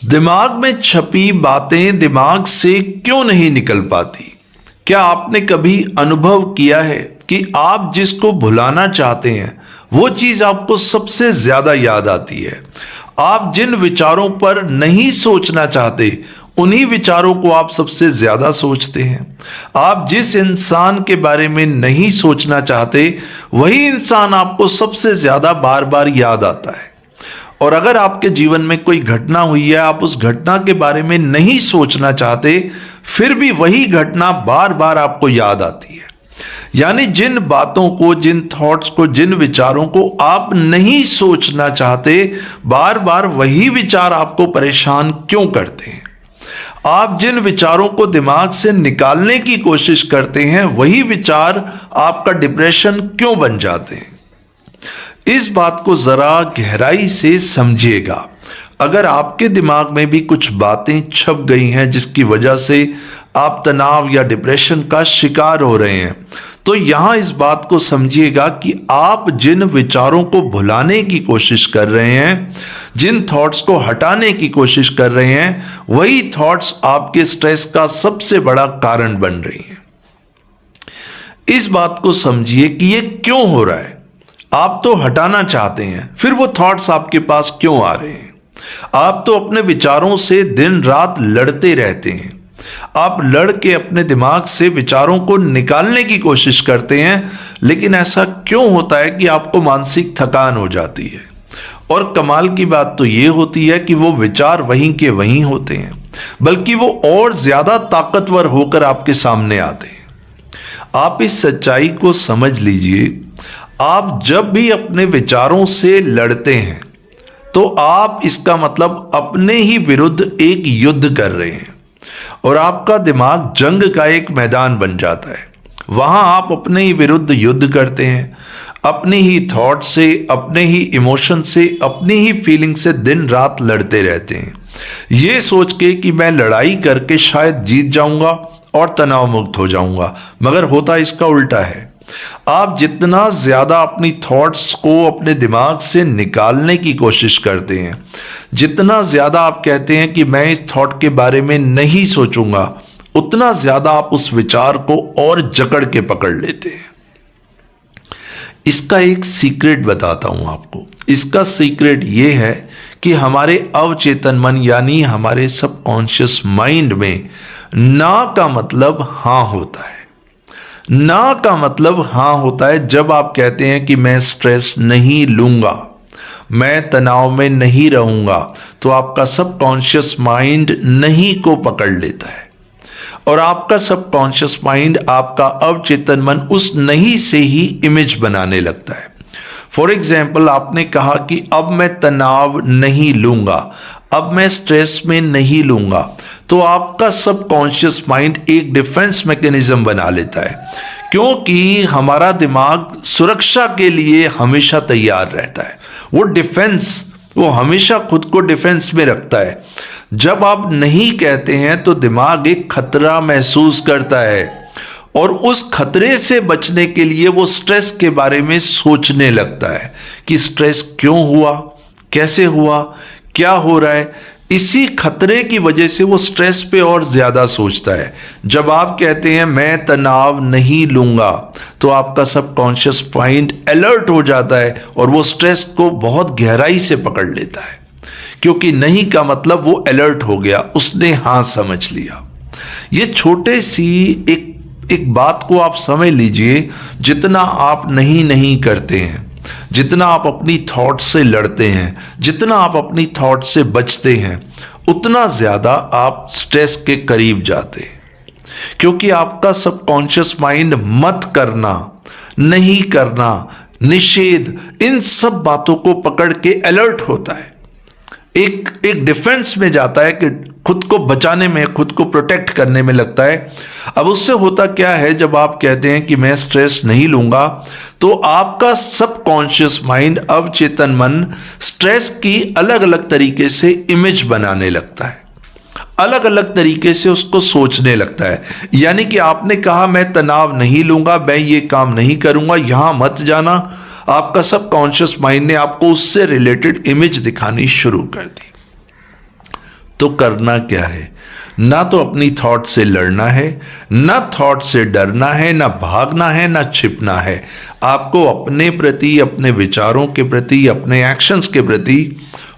दिमाग में छपी बातें दिमाग से क्यों नहीं निकल पाती? क्या आपने कभी अनुभव किया है कि आप जिसको भुलाना चाहते हैं वो चीज आपको सबसे ज्यादा याद आती है? आप जिन विचारों पर नहीं सोचना चाहते उन्हीं विचारों को आप सबसे ज्यादा सोचते हैं। आप जिस इंसान के बारे में नहीं सोचना चाहते वही इंसान आपको सबसे ज्यादा बार बार याद आता है। और अगर आपके जीवन में कोई घटना हुई है, आप उस घटना के बारे में नहीं सोचना चाहते, फिर भी वही घटना बार बार आपको याद आती है। यानी जिन बातों को, जिन थॉट्स को, जिन विचारों को आप नहीं सोचना चाहते, बार बार वही विचार आपको परेशान क्यों करते हैं? आप जिन विचारों को दिमाग से निकालने की कोशिश करते हैं वही विचार आपका डिप्रेशन क्यों बन जाते हैं? इस बात को जरा गहराई से समझिएगा। अगर आपके दिमाग में भी कुछ बातें छप गई हैं जिसकी वजह से आप तनाव या डिप्रेशन का शिकार हो रहे हैं, तो यहां इस बात को समझिएगा कि आप जिन विचारों को भुलाने की कोशिश कर रहे हैं, जिन थॉट्स को हटाने की कोशिश कर रहे हैं, वही थॉट्स आपके स्ट्रेस का सबसे बड़ा कारण बन रही हैं। इस बात को समझिए कि ये क्यों हो रहा है। आप तो हटाना चाहते हैं, फिर वो थॉट्स आपके पास क्यों आ रहे हैं? आप तो अपने विचारों से दिन रात लड़ते रहते हैं। आप लड़ के अपने दिमाग से विचारों को निकालने की कोशिश करते हैं, लेकिन ऐसा क्यों होता है कि आपको मानसिक थकान हो जाती है? और कमाल की बात तो यह होती है कि वो विचार वहीं के वहीं होते हैं, बल्कि वो और ज्यादा ताकतवर होकर आपके सामने आते हैं। आप इस सच्चाई को समझ लीजिए। आप जब भी अपने विचारों से लड़ते हैं तो आप इसका मतलब अपने ही विरुद्ध एक युद्ध कर रहे हैं, और आपका दिमाग जंग का एक मैदान बन जाता है। वहां आप अपने ही विरुद्ध युद्ध करते हैं, अपने ही थॉट से, अपने ही इमोशन से, अपनी ही फीलिंग से दिन रात लड़ते रहते हैं, ये सोच के कि मैं लड़ाई करके शायद जीत जाऊंगा और तनाव मुक्त हो जाऊंगा। मगर होता इसका उल्टा है। आप जितना ज्यादा अपनी थॉट्स को अपने दिमाग से निकालने की कोशिश करते हैं, जितना ज्यादा आप कहते हैं कि मैं इस थॉट के बारे में नहीं सोचूंगा, उतना ज्यादा आप उस विचार को और जकड़ के पकड़ लेते हैं। इसका एक सीक्रेट बताता हूं आपको। इसका सीक्रेट यह है कि हमारे अवचेतन मन यानी हमारे सबकॉन्शियस माइंड में ना का मतलब हां होता है। ना का मतलब हां होता है जब आप कहते हैं कि मैं स्ट्रेस नहीं लूंगा, मैं तनाव में नहीं रहूंगा, तो आपका सबकॉन्शियस माइंड नहीं को पकड़ लेता है, और आपका सबकॉन्शियस माइंड, आपका अवचेतन मन उस नहीं से ही इमेज बनाने लगता है। फॉर एग्जाम्पल, आपने कहा कि अब मैं तनाव नहीं लूंगा, अब मैं स्ट्रेस में नहीं लूंगा, तो आपका सबकॉन्शियस माइंड एक डिफेंस मैकेनिज्म बना लेता है, क्योंकि हमारा दिमाग सुरक्षा के लिए हमेशा तैयार रहता है। वो डिफेंस, वो हमेशा खुद को डिफेंस में रखता है। जब आप नहीं कहते हैं तो दिमाग एक खतरा महसूस करता है, और उस खतरे से बचने के लिए वो स्ट्रेस के बारे में सोचने लगता है कि स्ट्रेस क्यों हुआ, कैसे हुआ, क्या हो रहा है। इसी खतरे की वजह से वो स्ट्रेस पे और ज्यादा सोचता है। जब आप कहते हैं मैं तनाव नहीं लूंगा, तो आपका सबकॉन्शियस माइंड अलर्ट हो जाता है और वो स्ट्रेस को बहुत गहराई से पकड़ लेता है, क्योंकि नहीं का मतलब वो अलर्ट हो गया, उसने हां समझ लिया। ये छोटे सी एक बात को आप समझ लीजिए। जितना आप नहीं करते हैं, जितना आप अपनी थॉट से लड़ते हैं, जितना आप अपनी थॉट से बचते हैं, उतना ज्यादा आप स्ट्रेस के करीब जाते हैं, क्योंकि आपका सबकॉन्शियस माइंड मत करना, नहीं करना, निषेध, इन सब बातों को पकड़ के अलर्ट होता है, एक डिफेंस में जाता है कि खुद को बचाने में, खुद को प्रोटेक्ट करने में लगता है। अब उससे होता क्या है, जब आप कहते हैं कि मैं स्ट्रेस नहीं लूंगा, तो आपका सबकॉन्शियस माइंड, अवचेतन मन, स्ट्रेस की अलग अलग तरीके से इमेज बनाने लगता है, अलग अलग तरीके से उसको सोचने लगता है। यानी कि आपने कहा मैं तनाव नहीं लूंगा, मैं ये काम नहीं करूंगा, यहां मत जाना, आपका सबकॉन्शियस माइंड ने आपको उससे रिलेटेड इमेज दिखानी शुरू कर दी। तो करना क्या है? ना तो अपनी थॉट से लड़ना है, ना थॉट से डरना है, ना भागना है, ना छिपना है। आपको अपने प्रति, अपने विचारों के प्रति, अपने एक्शंस के प्रति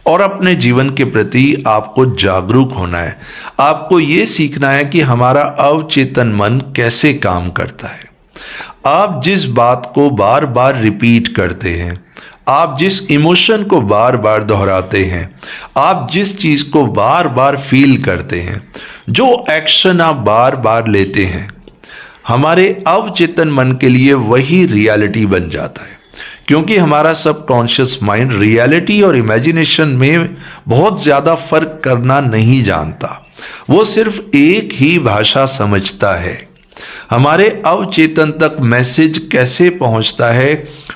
और अपने जीवन के प्रति आपको जागरूक होना है। आपको ये सीखना है कि हमारा अवचेतन मन कैसे काम करता है। आप जिस बात को बार बार रिपीट करते हैं, आप जिस इमोशन को बार बार दोहराते हैं, आप जिस चीज को बार बार फील करते हैं, जो एक्शन आप बार बार लेते हैं, हमारे अवचेतन मन के लिए वही रियलिटी बन जाता है। क्योंकि हमारा सबकॉन्शियस माइंड रियलिटी और इमेजिनेशन में बहुत ज्यादा फर्क करना नहीं जानता। वो सिर्फ एक ही भाषा समझता है। हमारे अवचेतन तक मैसेज कैसे पहुंचता है,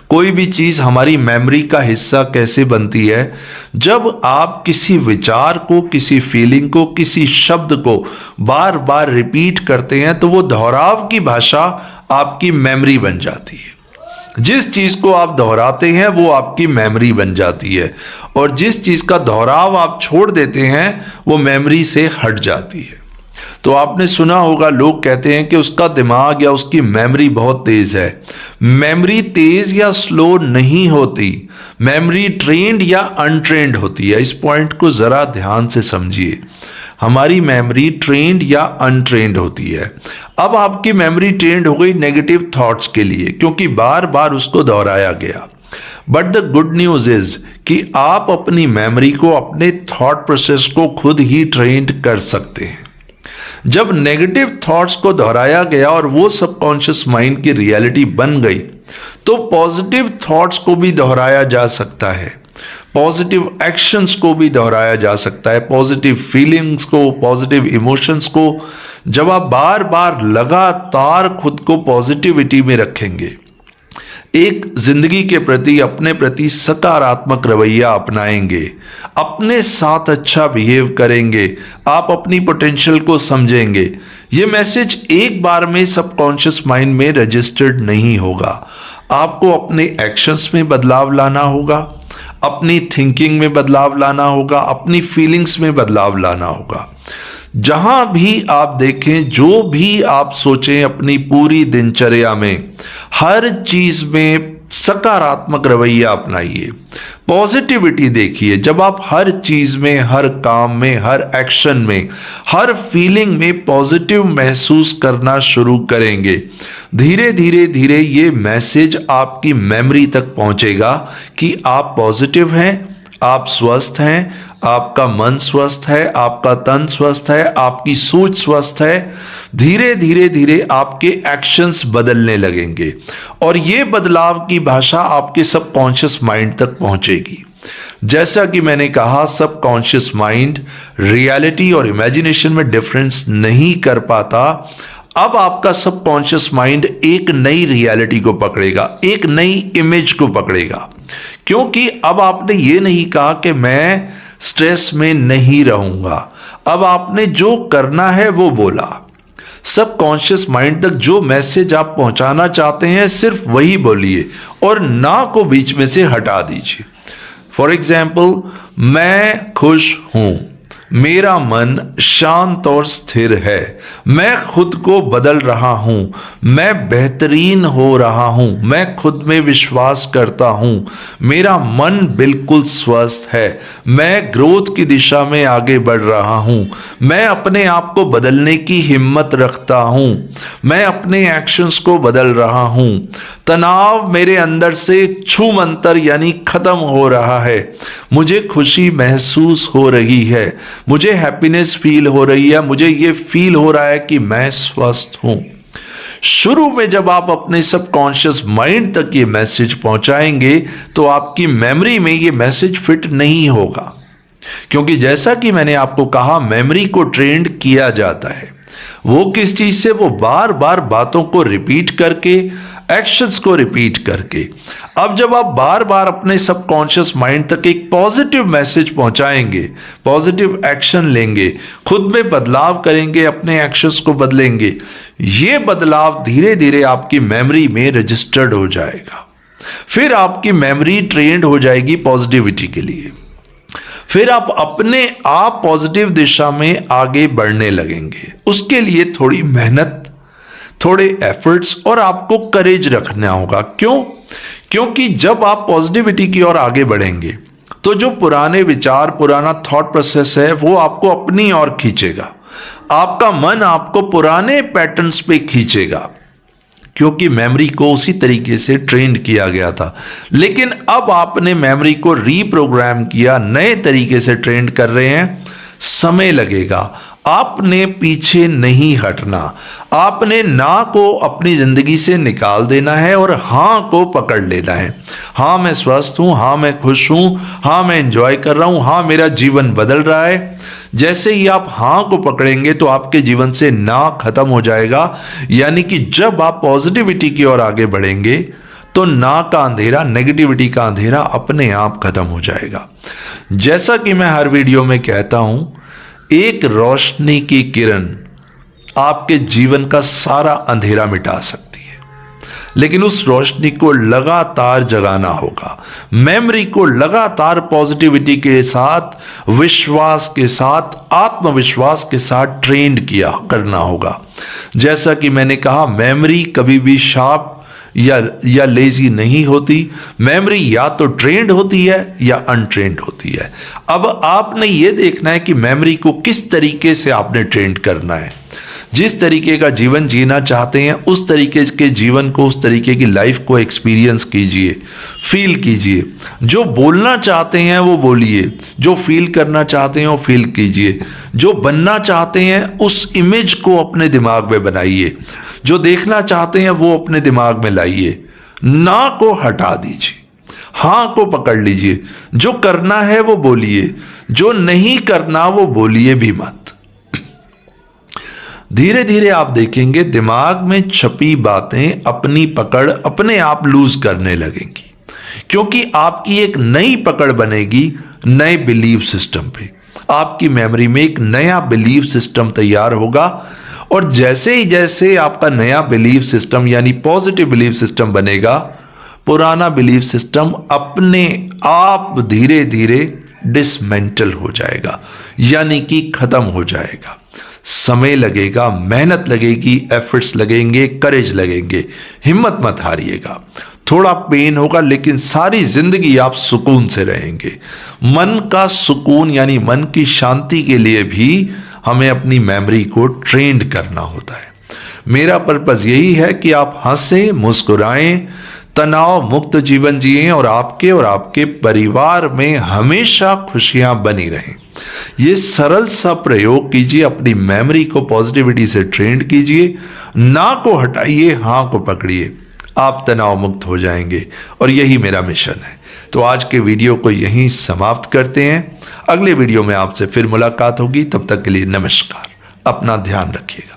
कोई भी चीज हमारी मेमोरी का हिस्सा कैसे बनती है? जब आप किसी विचार को, किसी फीलिंग को, किसी शब्द को बार बार रिपीट करते हैं तो वो दोहराव की भाषा आपकी मेमोरी बन जाती है। जिस चीज को आप दोहराते हैं वो आपकी मेमोरी बन जाती है, और जिस चीज का दोहराव आप छोड़ देते हैं वो मेमोरी से हट जाती है। तो आपने सुना होगा, लोग कहते हैं कि उसका दिमाग या उसकी मेमोरी बहुत तेज है। मेमोरी तेज या स्लो नहीं होती, मेमोरी ट्रेंड या अनट्रेंड होती है। इस पॉइंट को जरा ध्यान से समझिए। हमारी मेमोरी ट्रेंड या अनट्रेंड होती है। अब आपकी मेमोरी ट्रेंड हो गई नेगेटिव थॉट्स के लिए, क्योंकि बार बार उसको दोहराया गया। But the good news is कि आप अपनी मेमोरी को, अपने थॉट प्रोसेस को खुद ही ट्रेंड कर सकते हैं। जब नेगेटिव थॉट्स को दोहराया गया और वो सबकॉन्शियस माइंड की रियलिटी बन गई, तो पॉजिटिव थॉट्स को भी दोहराया जा सकता है, पॉजिटिव एक्शंस को भी दोहराया जा सकता है, पॉजिटिव फीलिंग्स को, पॉजिटिव इमोशंस को। जब आप बार बार लगातार खुद को पॉजिटिविटी में रखेंगे, एक जिंदगी के प्रति, अपने प्रति सकारात्मक रवैया अपनाएंगे, अपने साथ अच्छा बिहेव करेंगे, आप अपनी पोटेंशियल को समझेंगे, ये मैसेज एक बार में सबकॉन्शियस माइंड में रजिस्टर्ड नहीं होगा। आपको अपने एक्शंस में बदलाव लाना होगा, अपनी थिंकिंग में बदलाव लाना होगा, अपनी फीलिंग्स में बदलाव लाना होगा। जहां भी आप देखें, जो भी आप सोचें, अपनी पूरी दिनचर्या में हर चीज में सकारात्मक रवैया अपनाइए, पॉजिटिविटी देखिए। जब आप हर चीज में, हर काम में, हर एक्शन में, हर फीलिंग में पॉजिटिव महसूस करना शुरू करेंगे, धीरे धीरे धीरे ये मैसेज आपकी मेमोरी तक पहुंचेगा कि आप पॉजिटिव हैं, आप स्वस्थ हैं, आपका मन स्वस्थ है, आपका तन स्वस्थ है, आपकी सोच स्वस्थ है। धीरे धीरे धीरे आपके एक्शंस बदलने लगेंगे और ये बदलाव की भाषा आपके सबकॉन्शियस माइंड तक पहुंचेगी। जैसा कि मैंने कहा, सबकॉन्शियस माइंड रियलिटी और इमेजिनेशन में डिफरेंस नहीं कर पाता। अब आपका सबकॉन्शियस माइंड एक नई रियलिटी को पकड़ेगा, एक नई इमेज को पकड़ेगा, क्योंकि अब आपने ये नहीं कहा कि मैं स्ट्रेस में नहीं रहूंगा। अब आपने जो करना है वो बोला। सबकॉन्शियस माइंड तक जो मैसेज आप पहुंचाना चाहते हैं सिर्फ वही बोलिए और ना को बीच में से हटा दीजिए। फॉर एग्जाम्पल, मैं खुश हूं, मेरा मन शांत और स्थिर है, मैं खुद को बदल रहा हूं, मैं बेहतरीन हो रहा हूं, मैं खुद में विश्वास करता हूं, मेरा मन बिल्कुल स्वस्थ है, मैं ग्रोथ की दिशा में आगे बढ़ रहा हूं, मैं अपने आप को बदलने की हिम्मत रखता हूं, मैं अपने एक्शंस को बदल रहा हूं, तनाव मेरे अंदर से छूमंतर यानी खत्म हो रहा है, मुझे खुशी महसूस हो रही है, मुझे हैप्पीनेस फील हो रही है, मुझे ये फील हो रहा है कि मैं स्वस्थ हूं। शुरू में जब आप अपने सबकॉन्शियस माइंड तक ये मैसेज पहुंचाएंगे तो आपकी मेमोरी में ये मैसेज फिट नहीं होगा, क्योंकि जैसा कि मैंने आपको कहा, मेमोरी को ट्रेंड किया जाता है। वो किस चीज से? वो बार बार बातों को रिपीट करके, एक्शंस को रिपीट करके। अब जब आप बार बार अपने सबकॉन्शियस माइंड तक एक पॉजिटिव मैसेज पहुंचाएंगे, पॉजिटिव एक्शन लेंगे, खुद में बदलाव करेंगे, अपने एक्शंस को बदलेंगे, ये बदलाव धीरे धीरे आपकी मेमोरी में रजिस्टर्ड हो जाएगा। फिर आपकी मेमोरी ट्रेंड हो जाएगी पॉजिटिविटी के लिए। फिर आप अपने आप पॉजिटिव दिशा में आगे बढ़ने लगेंगे। उसके लिए थोड़ी मेहनत, थोड़े एफर्ट्स और आपको करेज रखना होगा। क्यों? क्योंकि जब आप पॉजिटिविटी की ओर आगे बढ़ेंगे तो जो पुराने विचार, पुराना थॉट प्रोसेस है वो आपको अपनी ओर खींचेगा। आपका मन आपको पुराने पैटर्न्स पे खींचेगा, क्योंकि मेमोरी को उसी तरीके से ट्रेंड किया गया था। लेकिन अब आपने मेमोरी को रीप्रोग्राम किया, नए तरीके से ट्रेंड कर रहे हैं। समय लगेगा, आपने पीछे नहीं हटना। आपने ना को अपनी जिंदगी से निकाल देना है और हाँ को पकड़ लेना है। हाँ मैं स्वस्थ हूं, हाँ मैं खुश हूं, हाँ मैं एंजॉय कर रहा हूं, हाँ मेरा जीवन बदल रहा है। जैसे ही आप हाँ को पकड़ेंगे तो आपके जीवन से ना खत्म हो जाएगा। यानी कि जब आप पॉजिटिविटी की ओर आगे बढ़ेंगे तो ना का अंधेरा, नेगेटिविटी का अंधेरा अपने आप खत्म हो जाएगा। जैसा कि मैं हर वीडियो में कहता हूं, एक रोशनी की किरण आपके जीवन का सारा अंधेरा मिटा सकती है, लेकिन उस रोशनी को लगातार जगाना होगा। मेमोरी को लगातार पॉजिटिविटी के साथ, विश्वास के साथ, आत्मविश्वास के साथ ट्रेंड करना होगा। जैसा कि मैंने कहा, मेमोरी कभी भी शार्प या लेजी नहीं होती। मेमोरी या तो ट्रेंड होती है या अनट्रेंड होती है। अब आपने यह देखना है कि मेमोरी को किस तरीके से आपने ट्रेंड करना है। जिस तरीके का जीवन जीना चाहते हैं उस तरीके के जीवन को, उस तरीके की लाइफ को एक्सपीरियंस कीजिए, फील कीजिए। जो बोलना चाहते हैं वो बोलिए, जो फील करना चाहते हैं वो फील कीजिए। जो बनना चाहते हैं उस इमेज को अपने दिमाग में बनाइए। जो देखना चाहते हैं वो अपने दिमाग में लाइए। ना को हटा दीजिए, हाँ को पकड़ लीजिए। जो करना है वो बोलिए, जो नहीं करना वो बोलिए भी मत। धीरे धीरे आप देखेंगे दिमाग में छपी बातें अपनी पकड़ अपने आप लूज करने लगेंगी, क्योंकि आपकी एक नई पकड़ बनेगी नए बिलीफ सिस्टम पे। आपकी मेमोरी में एक नया बिलीफ सिस्टम तैयार होगा और जैसे ही जैसे आपका नया बिलीफ सिस्टम यानी पॉजिटिव बिलीफ सिस्टम बनेगा, पुराना बिलीफ सिस्टम अपने आप धीरे धीरे डिसमेंटल हो जाएगा, यानी कि खत्म हो जाएगा। समय लगेगा, मेहनत लगेगी, एफर्ट्स लगेंगे, करेज लगेंगे। हिम्मत मत हारिएगा। थोड़ा पेन होगा लेकिन सारी जिंदगी आप सुकून से रहेंगे। मन का सुकून यानी मन की शांति के लिए भी हमें अपनी मेमोरी को ट्रेंड करना होता है। मेरा पर्पस यही है कि आप हंसें, मुस्कुराएं, तनाव मुक्त जीवन जिएं और आपके परिवार में हमेशा खुशियां बनी रहें। ये सरल सा प्रयोग कीजिए, अपनी मेमोरी को पॉजिटिविटी से ट्रेंड कीजिए। ना को हटाइए, हाँ को पकड़िए, आप तनाव मुक्त हो जाएंगे और यही मेरा मिशन है। तो आज के वीडियो को यहीं समाप्त करते हैं। अगले वीडियो में आपसे फिर मुलाकात होगी। तब तक के लिए नमस्कार। अपना ध्यान रखिएगा।